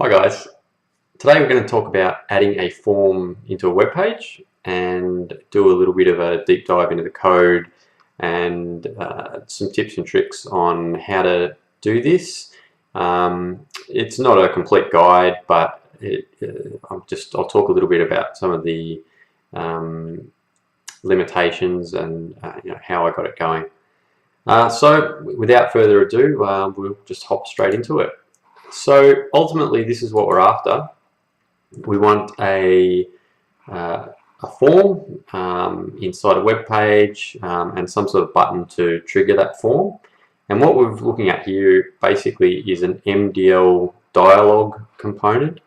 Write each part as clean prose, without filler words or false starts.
Hi guys, today we're going to talk about adding a form into a web page and do a little bit of a deep dive into the code and some tips and tricks on how to do this. It's not a complete guide, but I'll talk a little bit about some of the limitations and how I got it going. So without further ado, we'll just hop straight into it. So ultimately, this is what we're after. We want a form inside a web page and some sort of button to trigger that form. And what we're looking at here basically is an MDL dialog component.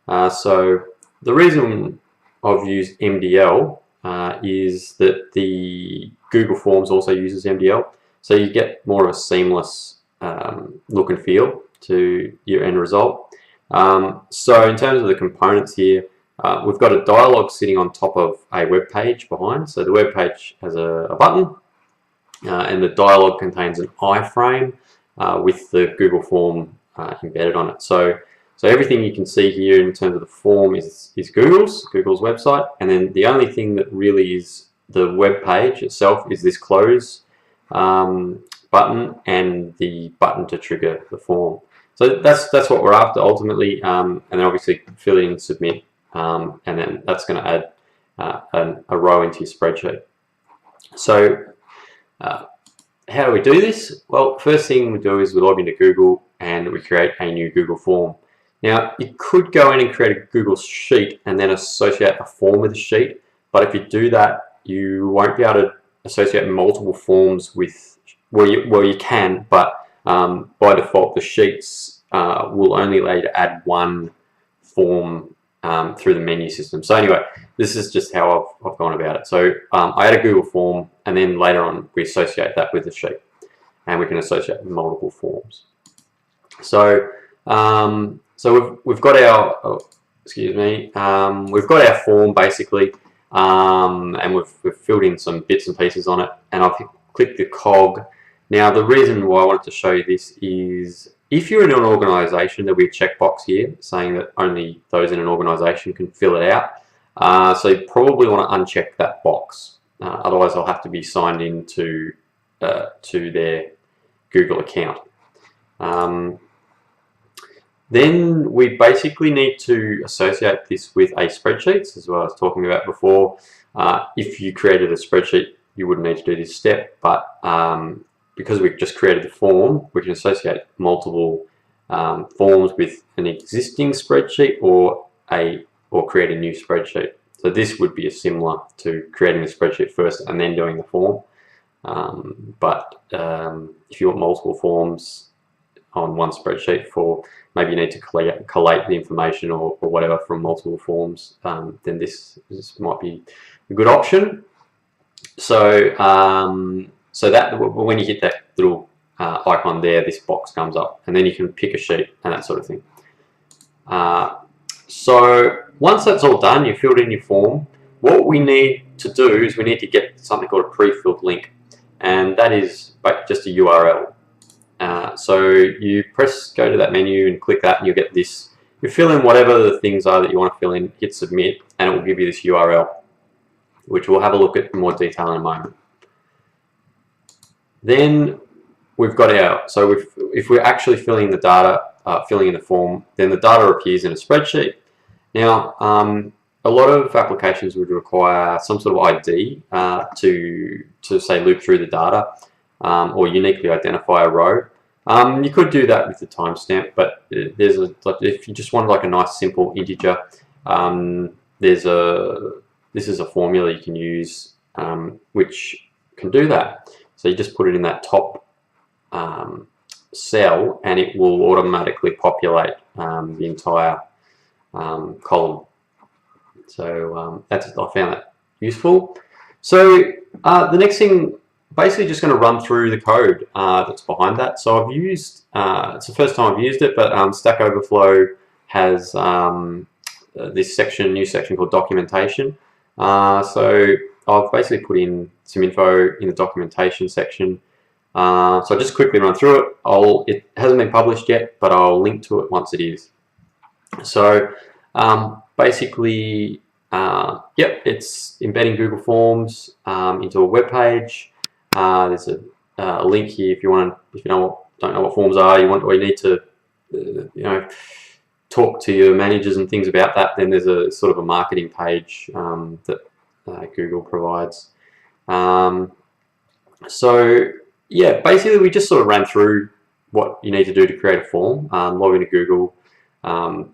So the reason I've used MDL is that the Google Forms also uses MDL. So you get more of a seamless look and feel to your end result. So in terms of the components here, we've got a dialog sitting on top of a web page behind. So the web page has a button and the dialog contains an iframe with the Google form embedded on it. So everything you can see here in terms of the form is Google's website, and then the only thing that really is the web page itself is this close button and the button to trigger the form. So that's what we're after ultimately, and then obviously fill in, submit, and then that's going to add a row into your spreadsheet. So how do we do this? Well, first thing we do is we log into Google and we create a new Google form. Now you could go in and create a Google sheet and then associate a form with a sheet, but if you do that, you won't be able to associate multiple forms with, well you can, but by default the sheets will only allow you to add one form through the menu system. So anyway, this is just how I've gone about it. So I add a Google form, and then later on we associate that with the sheet, and we can associate multiple forms. So we've got our we've got our form basically, and we've filled in some bits and pieces on it, and I've clicked the cog. Now the reason why I wanted to show you this is if you're in an organisation, there'll be a checkbox here saying that only those in an organisation can fill it out. So you probably want to uncheck that box. Otherwise, I'll have to be signed in to their Google account. Then we basically need to associate this with a spreadsheet, as well as talking about before. If you created a spreadsheet, you wouldn't need to do this step, but because we've just created the form, we can associate multiple forms with an existing spreadsheet or create a new spreadsheet. So this would be similar to creating the spreadsheet first and then doing the form. But if you want multiple forms on one spreadsheet, for maybe you need to collate the information or whatever from multiple forms, then this might be a good option. So so that when you hit that little icon there, this box comes up, and then you can pick a sheet and that sort of thing. So once that's all done, you've filled in your form, what we need to do is we need to get something called a pre-filled link, and that is just a URL. So you go to that menu and click that, and you'll get this. You fill in whatever the things are that you want to fill in, hit submit, and it will give you this URL, which we'll have a look at in more detail in a moment. Then we've got if we're actually filling the data, filling in the form, then the data appears in a spreadsheet. Now, a lot of applications would require some sort of ID to say loop through the data or uniquely identify a row. You could do that with the timestamp, but if you just want like a nice simple integer, this is a formula you can use which can do that. So you just put it in that top cell, and it will automatically populate the entire column. So I found that useful. So the next thing, basically just going to run through the code that's behind that. So I've used, it's the first time I've used it, but Stack Overflow has this new section called documentation. So I've basically put in some info in the documentation section. So I'll just quickly run through it. It hasn't been published yet, but I'll link to it once it is. So basically, yep, it's embedding Google Forms into a web page. There's a link here if you don't know what forms are, or you need to talk to your managers and things about that. Then there's a sort of a marketing page that Google provides. So yeah, basically we just sort of ran through what you need to do to create a form. Log into Google,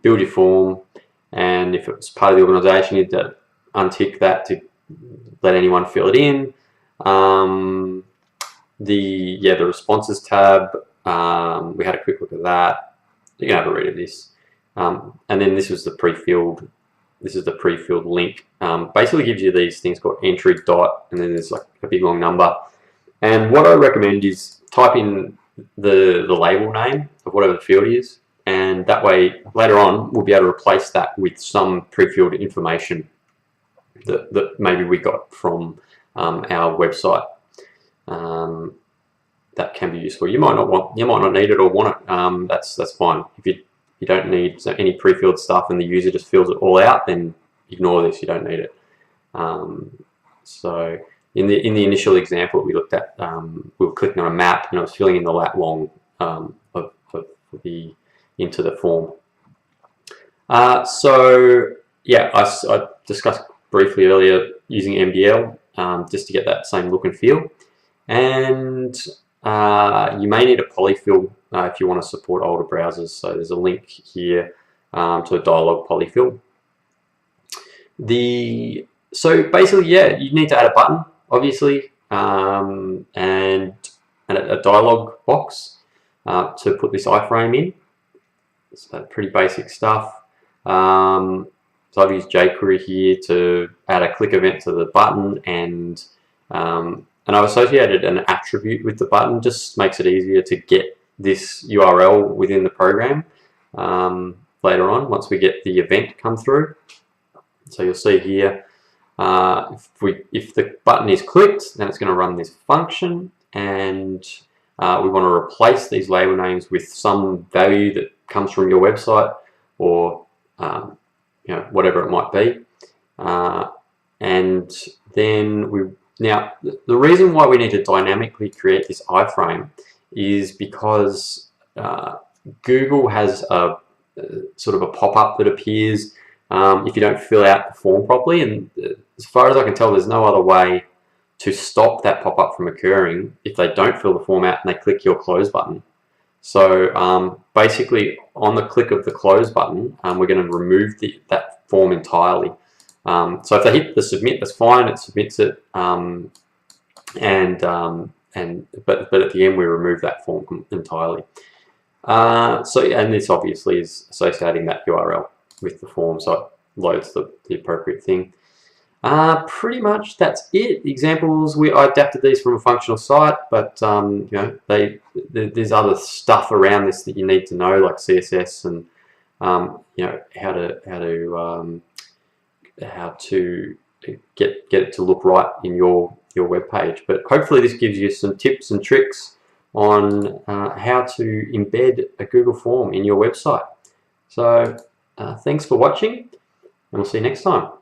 build your form, and if it's part of the organisation, you need to untick that to let anyone fill it in. The responses tab, we had a quick look at that. You can have a read of this. And then this was the pre-filled. This is the pre-filled link. Basically gives you these things called entry dot, and then there's like a big long number. And what I recommend is type in the label name of whatever the field is, and that way later on we'll be able to replace that with some pre-filled information that maybe we got from our website. That can be useful. You might not need it or want it. That's fine. If you don't need any pre-filled stuff and the user just fills it all out, then ignore this. You don't need it. So in the initial example we looked at, we were clicking on a map and it was filling in the lat long into the form. So yeah, I discussed briefly earlier using MDL just to get that same look and feel, and you may need a polyfill if you want to support older browsers. So there's a link here to a dialog polyfill. So basically, yeah, you need to add a button, obviously, and a dialog box to put this iframe in. So pretty basic stuff. So I've used jQuery here to add a click event to the button, and I've associated an attribute with the button. Just makes it easier to get this URL within the program later on once we get the event come through. So you'll see here, if the button is clicked, then it's going to run this function, and we want to replace these label names with some value that comes from your website, or whatever it might be. And then now the reason why we need to dynamically create this iframe is because Google has a sort of a pop-up that appears if you don't fill out the form properly, and as far as I can tell, there's no other way to stop that pop-up from occurring if they don't fill the form out and they click your close button. So basically, on the click of the close button, we're going to remove that form entirely. So if they hit the submit, that's fine; it submits it, but at the end we remove that form entirely. And this obviously is associating that URL with the form, so it loads the appropriate thing. Pretty much that's it. Examples, I adapted these from a functional site, but there's other stuff around this that you need to know, like CSS and how to get it to look right in your web page. But hopefully this gives you some tips and tricks on how to embed a Google form in your website. So thanks for watching, and we'll see you next time.